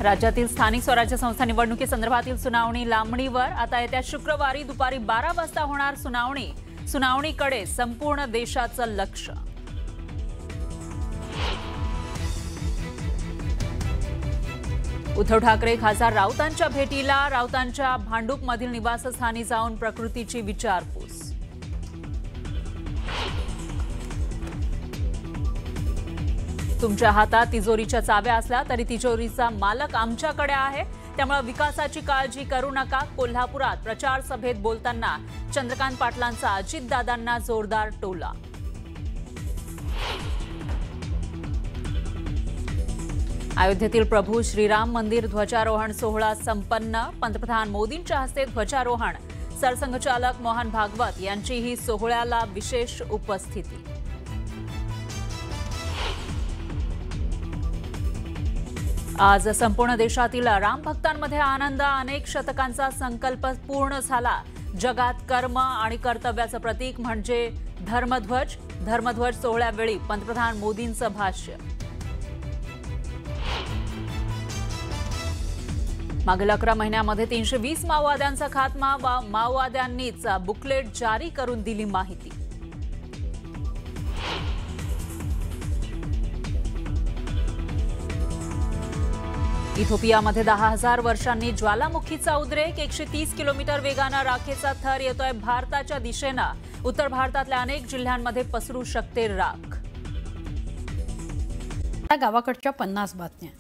राज्यातील स्थानिक स्वराज्य संस्था निवडणुकीसंदर्भातील सुनावणी लांबणीवर। आता येत्या शुक्रवारी दुपारी 12 वाजता होणार सुनावणी। सुनावणीकडे संपूर्ण देशाचं लक्ष। उद्धव ठाकरे खासदार राऊतांच्या भेटीला। राऊतांच्या भांडूपमधील निवासस्थानी जाऊन प्रकृतीची विचारपूस। तुमच्या हातात तिजोरीच्या चाव्या असल्या तरी तिजोरीचा मालक आमच्याकडे आहे, त्यामुळे विकासाची काळजी करू नका। कोल्हापुरात प्रचार सभेत बोलताना चंद्रकांत पाटलांचा अजितदादांना जोरदार टोला। अयोध्येतील प्रभू श्रीराम मंदिर ध्वजारोहण सोहळा संपन्न। पंतप्रधान मोदींच्या हस्ते ध्वजारोहण। सरसंघचालक मोहन भागवत यांचीही सोहळ्याला विशेष उपस्थिती। आज संपूर्ण देशातील राम भक्तांमध्ये आनंद। अनेक शतकांचा संकल्प पूर्ण झाला। जगात कर्म आणि कर्तव्याचं प्रतीक म्हणजे धर्मध्वज। धर्मध्वज सोहळ्यावेळी पंतप्रधान मोदींचं भाष्य। मागील 11 महिन्यामध्ये 320 माओवाद्यांचा खात्मा। माओवाद्यांनीच बुकलेट जारी करून दिली माहिती। इथिओपियामध्ये 10,000 वर्षांनी ज्वालामुखीचा उद्रेक। 130 किलोमीटर वेगानं राखेचा थर येतोय भारताच्या दिशेनं। उत्तर भारतातल्या अनेक जिल्ह्यांमध्ये पसरू शकते राख। गावाकडच्या 50 बातम्या।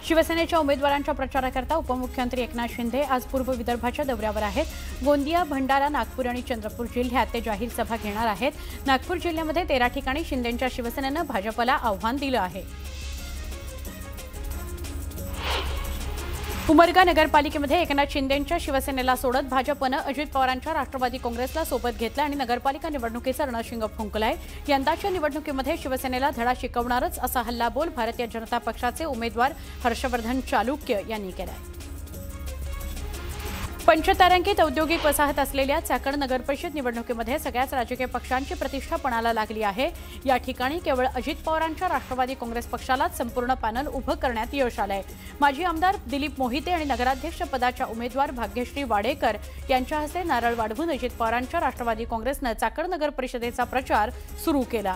शिवसेनेच्या उमेदवारांच्या प्रचाराकरता उपमुख्यमंत्री एकनाथ शिंदे आज पूर्व विदर्भाच्या दौऱ्यावर आहेत। गोंदिया, भंडारा, नागपूर आणि चंद्रपूर जिल्ह्यात ते जाहीर सभा घेणार आहेत। नागपूर जिल्ह्यामध्ये 13 ठिकाणी शिंदेंच्या शिवसेनेनं भाजपला आव्हान दिलं आहे। उमरगा नगरपालिकेमध्ये एकनाथ शिंदेंच्या शिवसेनेला सोडत भाजपनं अजित पवारांच्या राष्ट्रवादी काँग्रेसला सोबत घेतलं आणि नगरपालिका निवडणुकीचं रणशिंग फुंकलंय। यंदाच्या निवडणुकीमध्ये शिवसेनेला धडा शिकवणारच असा हल्लाबोल भारतीय जनता पक्षाचे उमेदवार हर्षवर्धन चालुक्य यांनी केलाय। पंचतारांकित औद्योगिक वसाहत असलेल्या चाकण नगरपरिषद निवडणुकीमध्ये सगळ्याच राजकीय पक्षांची प्रतिष्ठा पणाला लागली आहे। या ठिकाणी केवळ अजित पवारांच्या राष्ट्रवादी काँग्रेस पक्षालाच संपूर्ण पॅनल उभं करण्यात यश आलंय। माजी आमदार दिलीप मोहिते आणि नगराध्यक्ष पदाच्या उमेदवार भाग्यश्री वाडेकर यांच्या हस्ते नारळ वाढवून अजित पवारांच्या राष्ट्रवादी काँग्रेसनं चाकण नगर परिषदेचा प्रचार सुरू केला।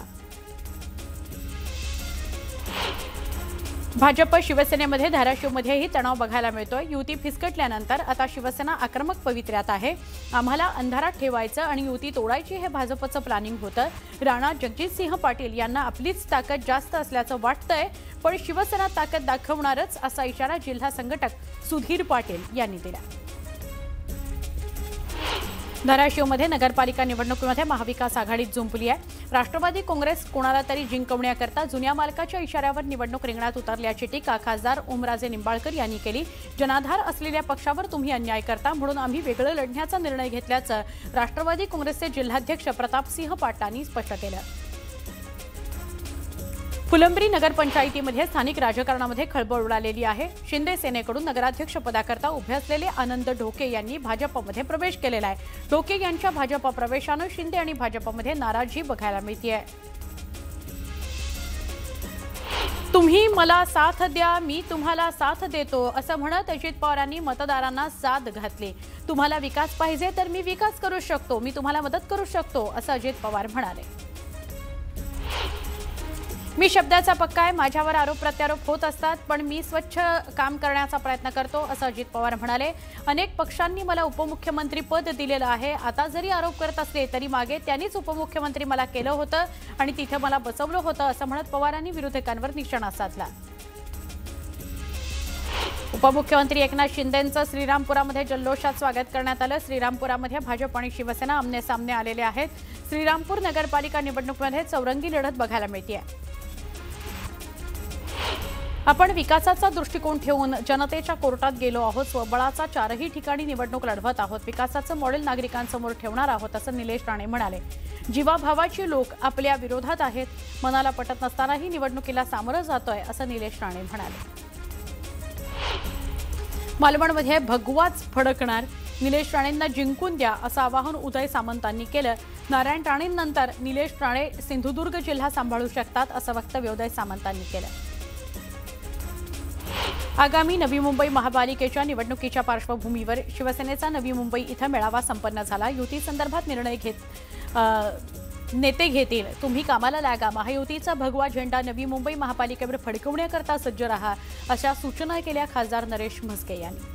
भाजप शिवसेनेमध्ये धाराशिवमध्येही तणाव बघायला मिळतोय। युती फिसकटल्यानंतर आता शिवसेना आक्रमक पवित्र्यात आहे। आम्हाला अंधारात ठेवायचं आणि युती तोडायची हे भाजपचं प्लॅनिंग होतं। राणा जगजितसिंह पाटील यांना आपलीच ताकद जास्त असल्याचं वाटतंय, पण शिवसेना ताकद दाखवणारच असा इशारा जिल्हा संघटक सुधीर पाटील यांनी दिला। धाराशिवमध्ये नगरपालिका निवडणुकीमध्ये महाविकास आघाडीत जुंपली आहे। राष्ट्रवादी काँग्रेस कोणाला तरी जिंकवण्याकरता जुन्या मालकाच्या इशाऱ्यावर निवडणूक रिंगणात उतरल्याची टीका खासदार ओमराजे निंबाळकर यांनी केली। जनाधार असलेल्या पक्षावर तुम्ही अन्याय करता म्हणून आम्ही वेगळं लढण्याचा निर्णय घेतल्याचं राष्ट्रवादी काँग्रेसचे जिल्हाध्यक्ष प्रतापसिंह पाटलांनी स्पष्ट केलं। फुलंब्री नगरपंचायतीमध्ये स्थानिक राजकारणामध्ये खळबळ उडालेली आहे। शिंदे सेनेकडून नगराध्यक्ष पदाकरता उभे असलेले आनंद ढोके यांनी भाजपमध्ये प्रवेश केलेला आहे। ढोके यांच्या भाजप प्रवेशानं शिंदे आणि भाजपमध्ये नाराजी बघायला मिळतेय। तुम्ही मला साथ द्या, मी तुम्हाला साथ देतो असं म्हणत अजित पवारांनी मतदारांना साथ घातली। तुम्हाला विकास पाहिजे तर मी विकास करू शकतो, मी तुम्हाला मदत करू शकतो असं अजित पवार म्हणाले। मी शब्दाचा पक्का आहे, माझ्यावर आरोप प्रत्यारोप होत असतात, पण मी स्वच्छ काम करण्याचा प्रयत्न करतो असं अजित पवार म्हणाले। अनेक पक्षांनी मला उपमुख्यमंत्री पद दिलेलं आहे। आता जरी आरोप करत असले तरी मागे त्यांनीच उपमुख्यमंत्री मला केलं होतं आणि तिथे मला बसवलं होतं असं म्हणत पवारांनी विरोधकांवर निशाणा साधला। उपमुख्यमंत्री एकनाथ शिंदेंचं श्रीरामपुरामध्ये जल्लोषात स्वागत करण्यात आलं। श्रीरामपुरामध्ये भाजप आणि शिवसेना आमने सामने आलेले आहेत। श्रीरामपूर नगरपालिका निवडणुकीमध्ये चौरंगी लढत बघायला मिळते। आपण विकासाचा दृष्टिकोन ठेवून जनतेच्या कोर्टात गेलो आहोत। स्वबळाचा 4ही ठिकाणी निवडणूक लढवत आहोत। विकासाचं मॉडेल नागरिकांसमोर ठेवणार आहोत असं निलेश राणे म्हणाले। जीवाभावाची लोक आपल्या विरोधात आहेत, मनाला पटत नसतानाही निवडणुकीला सामोरं जातोय असं निलेश राणे म्हणाले। मालवणमध्ये भगवाच फडकणार, निलेश राणेंना जिंकून द्या असं आवाहन उदय सामंतांनी केलं। नारायण राणेंनंतर निलेश राणे सिंधुदुर्ग जिल्हा सांभाळू शकतात असं वक्तव्य उदय सामंतांनी केलं। आगामी नवी मुंबई महापालिकेच्या निवडणुकीच्या पार्श्वभूमीवर शिवसेनेचा नवी मुंबई इथं मेळावा संपन्न झाला। युती संदर्भात निर्णय नेते घेतील, तुम्ही कामाला लागा, महायुतीचा भगवा झेंडा नवी मुंबई महापालिकेवर फडकवण्याकरता सज्ज रहा, अशा सूचना केल्या खासदार नरेश म्हस्के यांनी।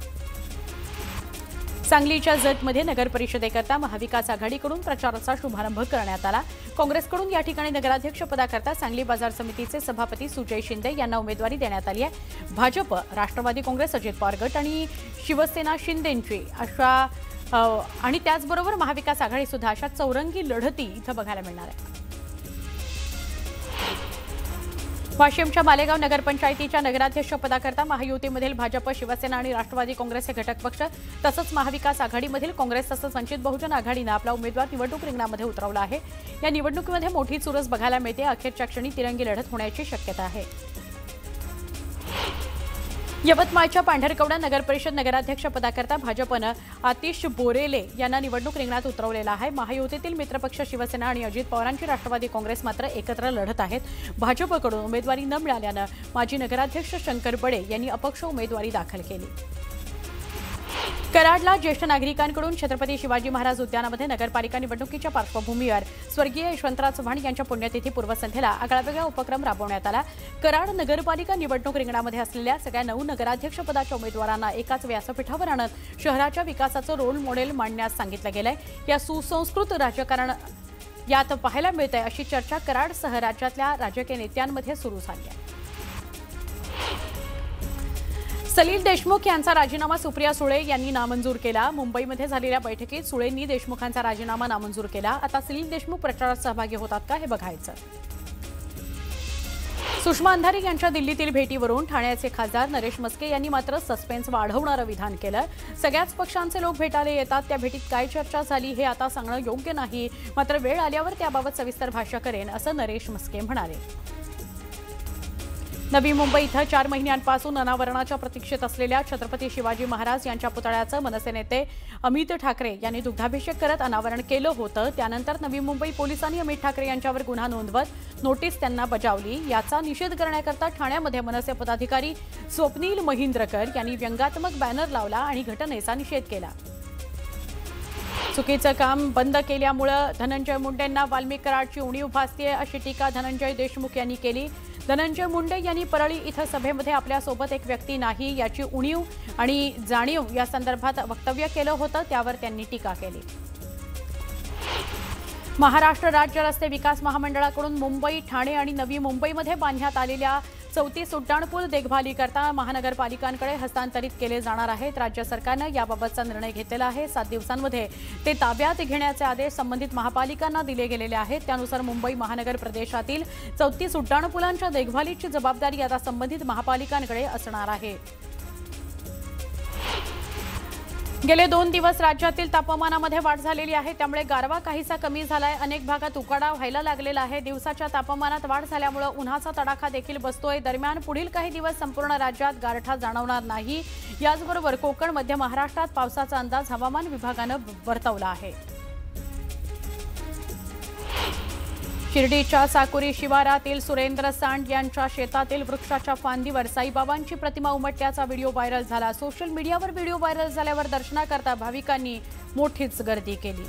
सांगलीच्या जतमध्ये नगर परिषदेकरता महाविकास आघाडीकडून प्रचाराचा शुभारंभ करण्यात आला। काँग्रेसकडून या ठिकाणी नगराध्यक्षपदाकरता सांगली बाजार समितीचे सभापती सुजय शिंदे यांना उमेदवारी देण्यात आली आहे। भाजप, राष्ट्रवादी काँग्रेस, अजित पवार गट आणि शिवसेना शिंदेंची अशा आणि त्याचबरोबर महाविकास आघाडी सुद्धा अशा चौरंगी लढती इथं बघायला मिळणार आहे। वाशिमच्या मालेगाव नगरपंचायतीच्या नगराध्यक्षपदाकरता महायुतीमधील भाजप, शिवसेना आणि राष्ट्रवादी काँग्रेस हे घटक पक्ष तसंच महाविकास आघाडीमधील काँग्रेस तसंच वंचित बहुजन आघाडीनं आपला उमेदवार निवडणूक रिंगणामध्ये उतरवला आहे। या निवडणुकीमध्ये मोठी चुरस बघायला मिळते। अखेरच्या क्षणी तिरंगी लढत होण्याची शक्यता आहे। यवतमाळच्या पांढरकवडा नगरपरिषद नगराध्यक्षपदाकरता भाजपनं आतिश बोरेले यांना निवडणूक रिंगणात उतरवलेला आहे। महायुतीतील मित्रपक्ष शिवसेना आणि अजित पवारांची राष्ट्रवादी काँग्रेस मात्र एकत्र लढत आहेत। भाजपकडून उमेदवारी न मिळाल्यानं माजी नगराध्यक्ष शंकर बडे यांनी अपक्ष उमेदवारी दाखल केली। कराडला ज्येष्ठ नागरिकांकडून छत्रपती शिवाजी महाराज उद्यानामध्ये नगरपालिका निवडणुकीच्या पार्श्वभूमीवर स्वर्गीय यशवंतराव चव्हाण यांच्या पुण्यतिथी पूर्वसंध्येला आगळावेगळा उपक्रम राबवण्यात आला। कराड नगरपालिका निवडणूक रिंगणामध्ये असलेल्या सगळ्या 9 नगराध्यक्षपदाच्या उमेदवारांना एकाच व्यासपीठावर आणत शहराच्या विकासाचं रोल मॉडेल मांडण्यास सांगितलं गेलंय। या सुसंस्कृत राजकारण यात पाहायला मिळतंय अशी चर्चा कराडसह राज्यातल्या राजकीय नेत्यांमध्ये सुरू झाली आहे। सलील देशमुख यांचा राजीनामा सुप्रिया सुळे यांनी नामंजूर केला। मुंबईमध्ये झालेल्या बैठकीत सुळेंनी देशमुखांचा राजीनामा नामंजूर केला। आता सलील देशमुख प्रचारात सहभागी होतात का हे बघायचं। सुषमा अंधारे यांच्या दिल्लीतील भेटीवरून ठाण्याचे खासदार नरेश म्हस्के यांनी मात्र सस्पेन्स वाढवणारं विधान केलं। सगळ्याच पक्षांचे लोक भेटायला येतात, त्या भेटीत काय चर्चा झाली हे आता सांगणं योग्य नाही, मात्र वेळ आल्यावर त्याबाबत सविस्तर भाष्य करेन असं नरेश म्हस्के म्हणाले। नवी मुंबई इथं 4 महिन्यांपासून अनावरणाच्या प्रतीक्षेत असलेल्या छत्रपती शिवाजी महाराज यांच्या पुतळ्याचं मनसे नेते अमित ठाकरे यांनी दुग्धाभिषेक करत अनावरण केलं होतं। त्यानंतर नवी मुंबई पोलिसांनी अमित ठाकरे यांच्यावर गुन्हा नोंदवत नोटीस त्यांना बजावली। याचा निषेध करण्याकरता ठाण्यामध्ये मनसे पदाधिकारी स्वप्नील महिंद्रकर यांनी व्यंगात्मक बॅनर लावला आणि घटनेचा निषेध केला। चुकीचं काम बंद केल्यामुळे धनंजय मुंडेंना वाल्मिक कराडची उणीव भासतेय अशी टीका धनंजय देशमुख यांनी केली। धनंजय मुंडे यांनी परळी इथं सभेमध्ये आपल्यासोबत एक व्यक्ती नाही याची उणीव आणि जाणीव या संदर्भात वक्तव्य केलं होतं, त्यावर त्यांनी टीका केली। महाराष्ट्र राज्य रस्ते विकास महामंडळाकडून मुंबई, ठाणे आणि नवी मुंबईमध्ये बांधण्यात आलेल्या 34 उड्डाणपूल देखभालीकरता महानगरपालिकांकडे हस्तांतरित केले जाणार आहेत। राज्य सरकारनं याबाबतचा निर्णय घेतलेला आहे। 7 दिवसांमध्ये ते ताब्यात घेण्याचे आदेश संबंधित महापालिकांना दिले गेलेले आहेत। त्यानुसार मुंबई महानगर प्रदेशातील 34 उड्डाणपुलांच्या देखभालीची जबाबदारी आता संबंधित महापालिकांकडे असणार आहे। गेले 2 दिवस राज्यातील तापमानामध्ये वाढ झालेली आहे, त्यामुळे गारवा काहीसा कमी झालाय। अनेक भागात उकाडा व्हायला लागलेला आहे। दिवसाच्या तापमानात वाढ झाल्यामुळे उन्हाचा तडाखा देखील बसतोय। दरम्यान पुढील काही दिवस संपूर्ण राज्यात गारठा जाणवणार नाही। याचबरोबर कोकण, मध्य महाराष्ट्रात पावसाचा अंदाज हवामान विभागानं वर्तवला आहे। शिर्डीच्या साकुरी शिवारातील सुरेंद्र सांड यांच्या शेतातील वृक्षाच्या फांदीवर साईबाबांची प्रतिमा उमटल्याचा व्हिडिओ व्हायरल झाला। सोशल मीडियावर व्हिडिओ व्हायरल झाल्यावर दर्शनाकरता भाविकांनी मोठीच गर्दी केली।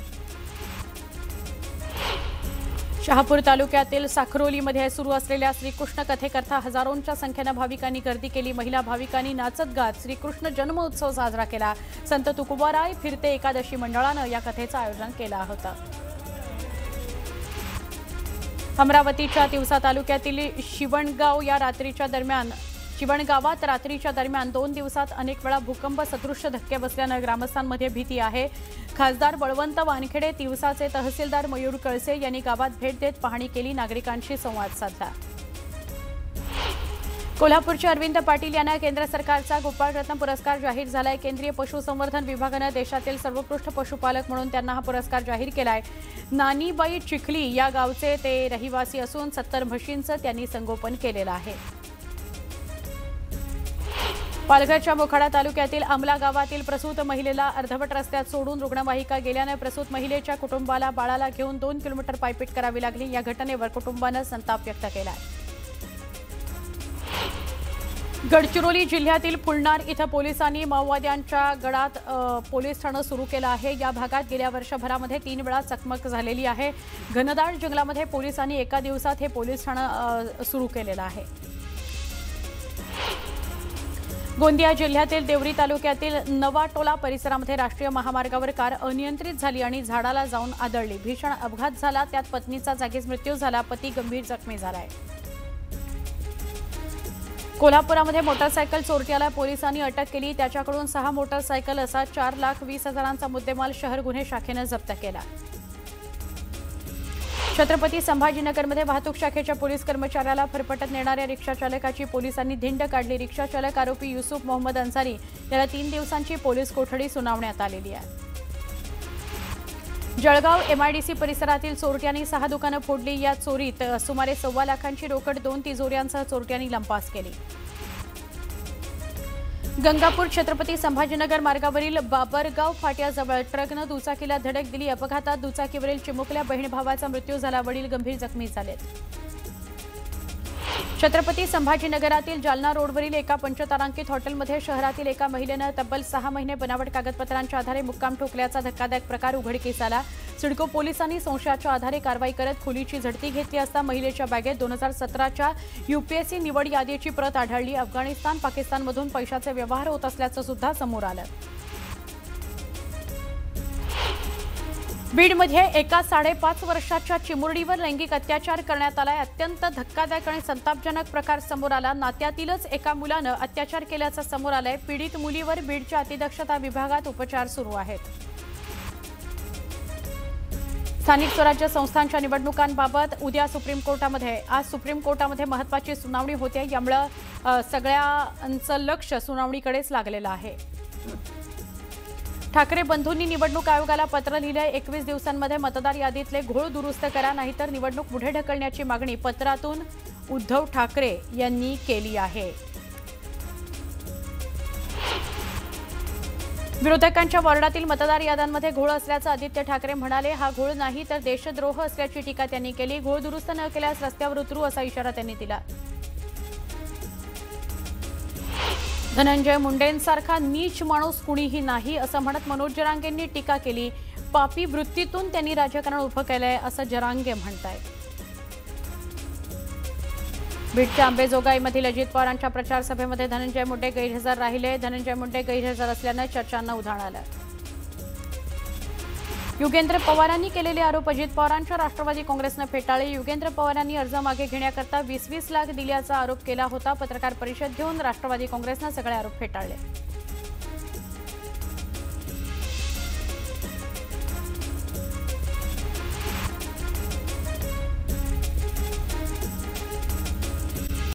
शहापूर तालुक्यातील साखरोलीमध्ये सुरू असलेल्या श्रीकृष्ण कथेकरता हजारोंच्या संख्येने भाविकांनी गर्दी केली। महिला भाविकांनी नाचत गात श्रीकृष्ण जन्मोत्सव साजरा केला। संत तुकोबाराय फिरते एकादशी मंडळानं या कथेचं आयोजन केलं होतं। अमरावतीच्या तिवसा तालुक्यातील शिवणगावात रात्रीच्या दरम्यान 2 दिवसात अनेक वेळा भूकंप सदृश्य धक्के बसल्यानं ग्रामस्थांमध्ये भीती आहे। खासदार बळवंत वानखेडे, तिवसाचे तहसीलदार मयूर कळसे यांनी गावात भेट देत पाहणी केली, नागरिकांशी संवाद साधला। कोल्हापूरचे अरविंद पाटील यांना केंद्र सरकारचा गोपाळरत्न पुरस्कार जाहीर झालाय। केंद्रीय पशुसंवर्धन विभागानं देशातील सर्वोत्कृष्ट पशुपालक म्हणून त्यांना हा पुरस्कार जाहीर केलाय। नानीबाई चिखली या गावचे ते रहिवासी असून 70 म्हशींचं त्यांनी संगोपन केलेलं आहे। पालघरच्या मोखाडा तालुक्यातील आमला गावातील प्रसूत महिलेला अर्धवट रस्त्यात सोडून रुग्णवाहिका गेल्याने प्रसूत महिलेच्या कुटुंबाला बाळाला घेऊन 2 किलोमीटर पायपीट करावी लागली। या घटनेवर कुटुंबानं संताप व्यक्त केला आहे। गडचिरोली जिल्ह्यातील पुलनार इथं पोलिसांनी माओवाद्यांच्या गडात पोलीस ठाणं सुरू केलं आहे। या भागात गेल्या वर्षभरामध्ये 3 वेळा चकमक झालेली आहे। घनदाट जंगलामध्ये पोलिसांनी एका दिवसात हे पोलीस ठाणं सुरू केलेलं आहे। गोंदिया जिल्ह्यातील देवरी तालुक्यातील नवाटोला परिसरामध्ये राष्ट्रीय महामार्गावर कार अनियंत्रित झाली आणि झाडाला जाऊन आदळली। भीषण अपघात झाला, त्यात पत्नीचा जागीच मृत्यू झाला, पती गंभीर जखमी झालाय। कोल्हापुरामध्ये मोटरसायकल चोरट्याला पोलिसांनी अटक केली। त्याच्याकडून 6 मोटरसायकल असा 4,20,000चा मुद्देमाल शहर गुन्हे शाखेने जप्त केला। छत्रपती संभाजीनगरमध्ये वाहतूक शाखेच्या पोलीस कर्मचाऱ्याला फरफटत नेणाऱ्या रिक्षा चालकाची पोलिसांनी धिंड काढली। रिक्षा चालक आरोपी युसुफ मोहम्मद अन्सारी याला 3 दिवसांची पोलीस कोठडी सुनावण्यात आलेली आहे। जळगाव एमआयडीसी परिसरातील चोरट्यांनी 6 दुकानं फोडली। या चोरीत सुमारे 1.25 लाखांची रोकड, 2 तिजोऱ्यांसह चोरट्यांनी लंपास केली। गंगापूर छत्रपती संभाजीनगर मार्गावरील बाबरगाव फाट्याजवळ ट्रकनं दुचाकीला धडक दिली। अपघातात दुचाकीवरील चिमुकल्या बहीण भावाचा मृत्यू झाला, वडील गंभीर जखमी झालेत। छत्रपती संभाजीनगरातील जालना रोडवरील एका पंचतारांकित हॉटेलमध्ये शहरातील एका महिलेनं तब्बल 6 महिने बनावट कागदपत्रांच्या आधारे मुक्काम ठोकल्याचा धक्कादायक प्रकार उघडकीस आला। सिडको पोलिसांनी संशयाच्या आधारे कारवाई करत खोलीची झडती घेतली असता महिलेच्या बॅगेत 2017च्या यूपीएससी निवड यादीची प्रत आढळली। अफगाणिस्तान, पाकिस्तानमधून पैशाचे व्यवहार होत असल्याचं सुद्धा समोर आलं। बीडमध्ये एका 5.5 वर्षाच्या चिमुरडीवर लैंगिक अत्याचार करण्यात आलाय। अत्यंत धक्कादायक आणि संतापजनक प्रकार समोर आला। नात्यातीलच एका मुलानं अत्याचार केल्याचं समोर आलंय। पीडित मुलीवर बीडच्या अतिदक्षता विभागात उपचार सुरू आहेत। स्थानिक स्वराज्य संस्थांच्या निवडणुकांबाबत उद्या आज सुप्रीम कोर्टामध्ये महत्त्वाची सुनावणी होते। यामुळे सगळ्यांचं लक्ष सुनावणीकडेच लागलेलं आहे। ठाकरे बंधूंनी निवडणूक आयोगाला पत्र लिहिलंय। 21 दिवसांमध्ये मतदार यादीतले घोळ दुरुस्त करा, नाहीतर निवडणूक पुढे ढकलण्याची मागणी पत्रातून उद्धव ठाकरे यांनी केली आहे। विरोधकांच्या वॉर्डातील मतदार याद्यांमध्ये घोळ असल्याचं आदित्य ठाकरे म्हणाले। हा घोळ नाही तर देशद्रोह असल्याची टीका त्यांनी केली। घोळ दुरुस्त न केल्यास रस्त्यावर उतरू असा इशारा त्यांनी दिला। धनंजय मुंडेंसारखा नीच माणूस कुणीही नाही असं म्हणत मनोज जरांगेंनी टीका केली। पापी वृत्तीतून त्यांनी राजकारण उभं केलंय असं जरांगे म्हणतायत। बीडच्या अंबेजोगाईमधील अजित पवारांच्या प्रचार सभेमध्ये धनंजय मुंडे गैरहजर राहिले। धनंजय मुंडे गैरहजर असल्यानं चर्चांना उधाण आलं। युगेंद्र पवारांनी केलेले आरोप अजित पवारांच्या राष्ट्रवादी काँग्रेसनं फेटाळले। युगेंद्र पवारांनी अर्ज मागे घेण्याकरता 20-20 लाख दिल्याचा आरोप केला होता। पत्रकार परिषद घेऊन राष्ट्रवादी काँग्रेसनं सगळे आरोप फेटाळले।